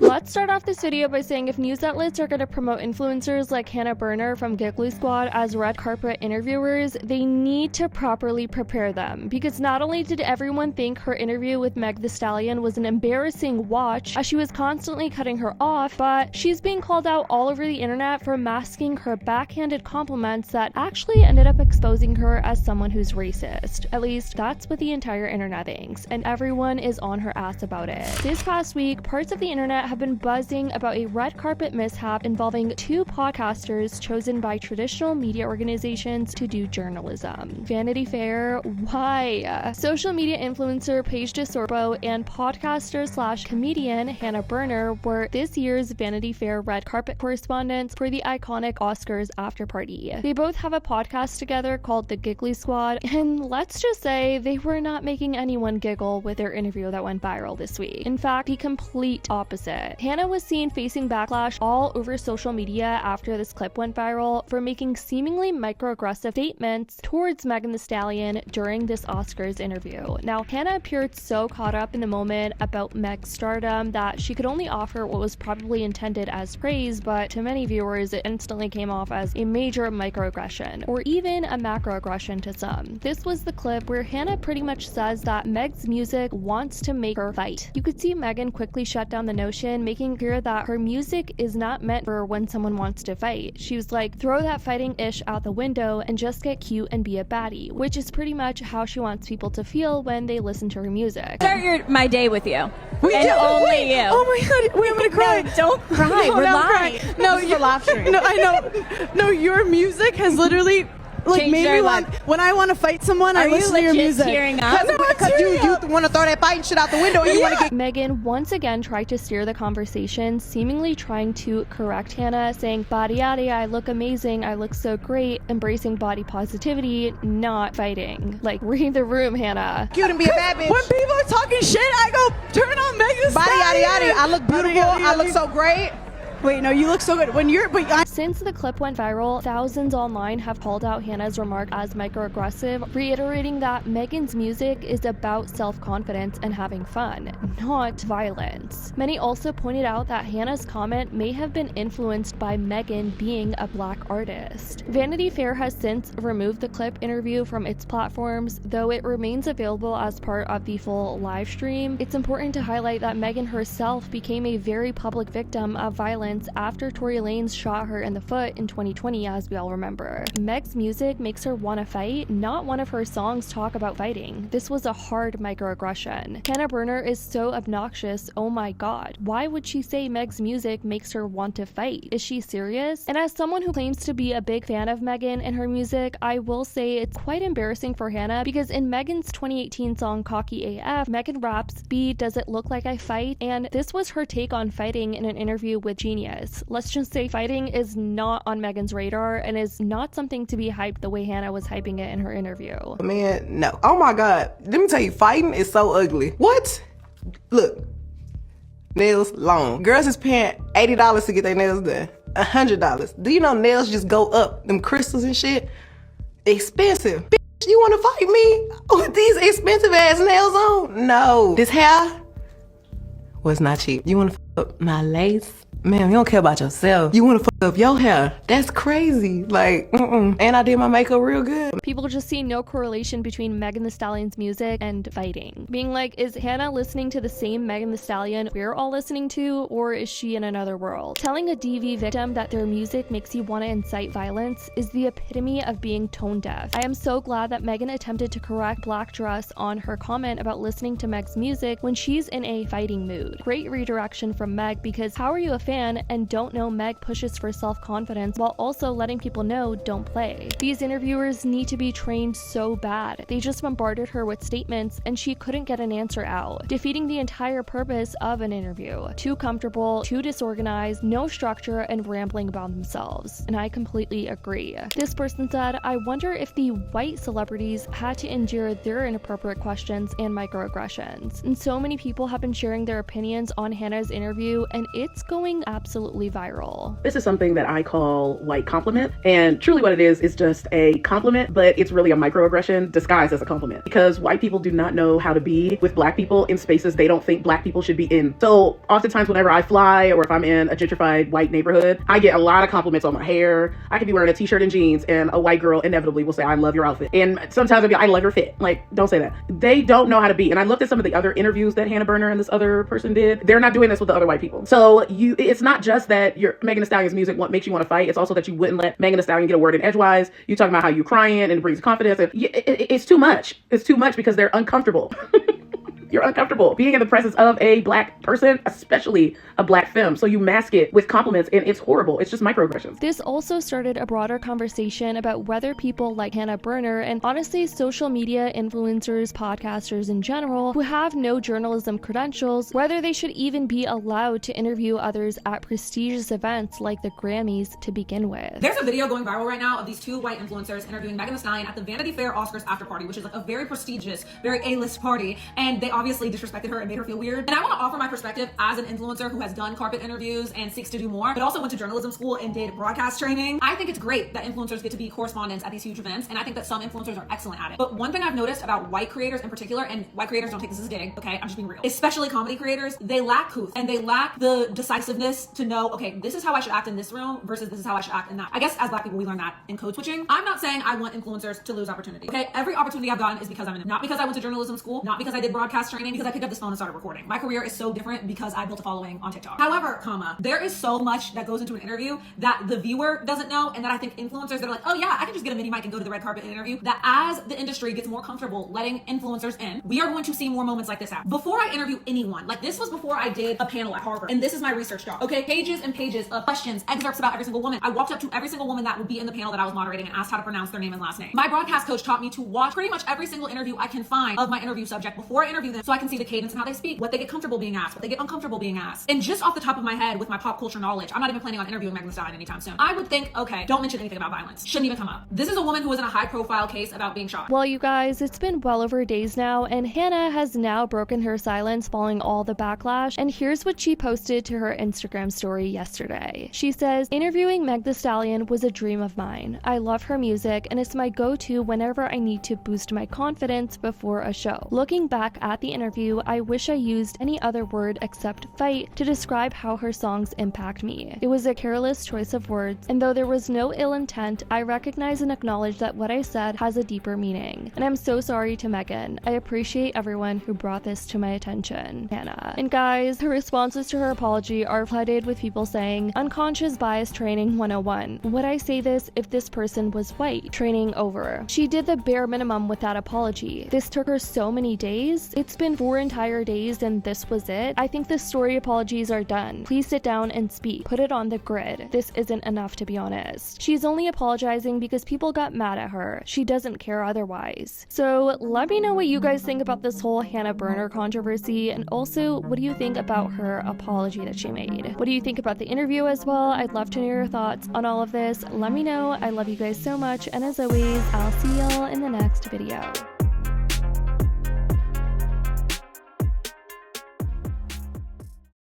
Let's start off this video by saying if news outlets are going to promote influencers like Hannah Berner from Giggly Squad as red carpet interviewers, they need to properly prepare them, because not only did everyone think her interview with Megan Thee Stallion was an embarrassing watch as she was constantly cutting her off, but she's being called out all over the internet for masking her backhanded compliments that actually ended up exposing her as someone who's racist. At least that's what the entire internet thinks, and everyone is on her ass about it. This past week, parts of the internet have been buzzing about a red carpet mishap involving two podcasters chosen by traditional media organizations to do journalism. Vanity Fair, why? Social media influencer Paige DeSorbo and podcaster/comedian Hannah Berner were this year's Vanity Fair red carpet correspondents for the iconic Oscars after party. They both have a podcast together called The Giggly Squad, and let's just say they were not making anyone giggle with their interview that went viral this week. In fact, the complete opposite. Hannah was seen facing backlash all over social media after this clip went viral for making seemingly microaggressive statements towards Megan Thee Stallion during this Oscars interview. Now, Hannah appeared so caught up in the moment about Meg's stardom that she could only offer what was probably intended as praise, but to many viewers it instantly came off as a major microaggression, or even a macroaggression to some. This was the clip where Hannah pretty much says that Meg's music wants to make her fight. You could see Megan quickly shut down the notion, making clear that her music is not meant for when someone wants to fight. She was like, throw that fighting ish out the window and just get cute and be a baddie, which is pretty much how she wants people to feel when they listen to her music. Start my day with you. Only you. Oh my god, wait, I'm gonna cry. No, don't cry. No, We're I'm live. crying. No, you're live stream. No, I know. No, your music has literally Changed made our me life. when I want to fight someone, I listen to your music. Tearing up? No, Because you want to throw that fighting shit out the window and you want to get... Megan once again tried to steer the conversation, seemingly trying to correct Hannah, saying, body yada, I look amazing, I look so great, embracing body positivity, not fighting. Like, read the room, Hannah. cute and be a bad bitch. When people are talking shit, I go, turn on Megan Thee Body yada Stallion. yada. I look beautiful. I look so great. Wait, no, you look so good. Since the clip went viral, thousands online have called out Hannah's remark as microaggressive, reiterating that Megan's music is about self-confidence and having fun, not violence. Many also pointed out that Hannah's comment may have been influenced by Megan being a black artist. Vanity Fair has since removed the clip interview from its platforms, though it remains available as part of the full live stream. It's important to highlight that Megan herself became a very public victim of violence after Tory Lanez shot her in the foot in 2020, as we all remember. Meg's music makes her want to fight, not one of her songs talk about fighting. This was a hard microaggression. Hannah Berner is so obnoxious, oh my god. Why would she say Meg's music makes her want to fight? Is she serious? And as someone who claims to be a big fan of Megan and her music, I will say it's quite embarrassing for Hannah, because in Megan's 2018 song Cocky AF, Megan raps, B, does it look like I fight? And this was her take on fighting in an interview with Genius. Let's just say fighting is not on Megan's radar and is not something to be hyped the way Hannah was hyping it in her interview. Man, no. Oh my god. Let me tell you, fighting is so ugly. What? Look. Nails long. Girls is paying $80 to get their nails done. $100. Do you know nails just go up? Them crystals and shit. Expensive. Bitch, you want to fight me with these expensive ass nails on? No. This hair was not cheap. You want to fuck up my lace? Man, you don't care about yourself. You want to fuck up your hair. That's crazy. Like, And I did my makeup real good. People just see no correlation between Megan Thee Stallion's music and fighting. Being like, is Hannah listening to the same Megan Thee Stallion we're all listening to, or is she in another world? Telling a DV victim that their music makes you want to incite violence is the epitome of being tone deaf. I am so glad that Megan attempted to correct Black Dress on her comment about listening to Meg's music when she's in a fighting mood. Great redirection from Meg, because how are you a fan and don't know Meg pushes for self-confidence while also letting people know don't play? These interviewers need to be trained so bad. They just bombarded her with statements and she couldn't get an answer out, defeating the entire purpose of an interview. Too comfortable, too disorganized, no structure, and rambling about themselves. And I completely agree. This person said, I wonder if the white celebrities had to endure their inappropriate questions and microaggressions. And so many people have been sharing their opinions on Hannah's interview interview, and it's going absolutely viral. This is something that I call white compliment, and truly what it is just a compliment, but it's really a microaggression disguised as a compliment, because white people do not know how to be with black people in spaces they don't think black people should be in. So oftentimes whenever I fly or if I'm in a gentrified white neighborhood, I get a lot of compliments on my hair. I could be wearing a t-shirt and jeans and a white girl inevitably will say, I love your outfit. And sometimes I'll be, I love your fit. Like, don't say that. They don't know how to be. And I looked at some of the other interviews that Hannah Berner and this other person did. They're not doing this with the other white people. So it's not just that your Megan Thee Stallion's music what makes you want to fight. It's also that you wouldn't let Megan Thee Stallion get a word in edgewise. You talking about how you crying and it brings confidence. And it's too much. It's too much because they're uncomfortable. You're uncomfortable being in the presence of a black person, especially a black femme. So you mask it with compliments and it's horrible. It's just microaggressions. This also started a broader conversation about whether people like Hannah Berner and honestly social media influencers, podcasters in general, who have no journalism credentials, whether they should even be allowed to interview others at prestigious events like the Grammys to begin with. There's a video going viral right now of these two white influencers interviewing Megan Thee Stallion at the Vanity Fair Oscars after party, which is like a very prestigious, very A-list party, and they obviously disrespected her and made her feel weird. And I want to offer my perspective as an influencer who has done carpet interviews and seeks to do more, but also went to journalism school and did broadcast training. I think it's great that influencers get to be correspondents at these huge events, and I think that some influencers are excellent at it. But one thing I've noticed about white creators in particular, and white creators don't take this as a dig, okay, I'm just being real, especially comedy creators, they lack couth and they lack the decisiveness to know, okay, this is how I should act in this room versus this is how I should act in that. I guess as black people, we learn that in code switching. I'm not saying I want influencers to lose opportunity, okay? Every opportunity I've gotten is because I'm in it. Not because I went to journalism school, not because I did broadcast training, because I picked up this phone and started recording. My career is so different because I built a following on TikTok. However, there is so much that goes into an interview that the viewer doesn't know, and that I think influencers that are like, oh yeah, I can just get a mini mic and go to the red carpet and interview, that as the industry gets more comfortable letting influencers in, we are going to see more moments like this happen. Before I interview anyone, like this was before I did a panel at Harvard, and this is my research job, okay? Pages and pages of questions, excerpts about every single woman. I walked up to every single woman that would be in the panel that I was moderating and asked how to pronounce their name and last name. My broadcast coach taught me to watch pretty much every single interview I can find of my interview subject before I interview them, so I can see the cadence and how they speak, what they get comfortable being asked, what they get uncomfortable being asked. And just off the top of my head with my pop culture knowledge, I'm not even planning on interviewing Megan Thee Stallion anytime soon. I would think, okay, don't mention anything about violence. Shouldn't even come up. This is a woman who was in a high profile case about being shot. Well, you guys, it's been well over days now, and Hannah has now broken her silence following all the backlash, and here's what she posted to her Instagram story yesterday. She says, interviewing Meg Thee Stallion was a dream of mine. I love her music, and it's my go-to whenever I need to boost my confidence before a show. Looking back at the interview, I wish I used any other word except fight to describe how her songs impact me. It was a careless choice of words, and though there was no ill intent, I recognize and acknowledge that what I said has a deeper meaning. And I'm so sorry to Megan. I appreciate everyone who brought this to my attention. Hannah. And guys, her responses to her apology are flooded with people saying, unconscious bias training 101. Would I say this if this person was white? Training over. She did the bare minimum with that apology. This took her so many days. It's been 4 entire days and this was it. I think the story apologies are done. Please sit down and speak. Put it on the grid. This isn't enough, to be honest. She's only apologizing because people got mad at her. She doesn't care otherwise. So let me know what you guys think about this whole Hannah Berner controversy, and also what do you think about her apology that she made? What do you think about the interview as well? I'd love to know your thoughts on all of this. Let me know. I love you guys so much, and as always, I'll see y'all in the next video.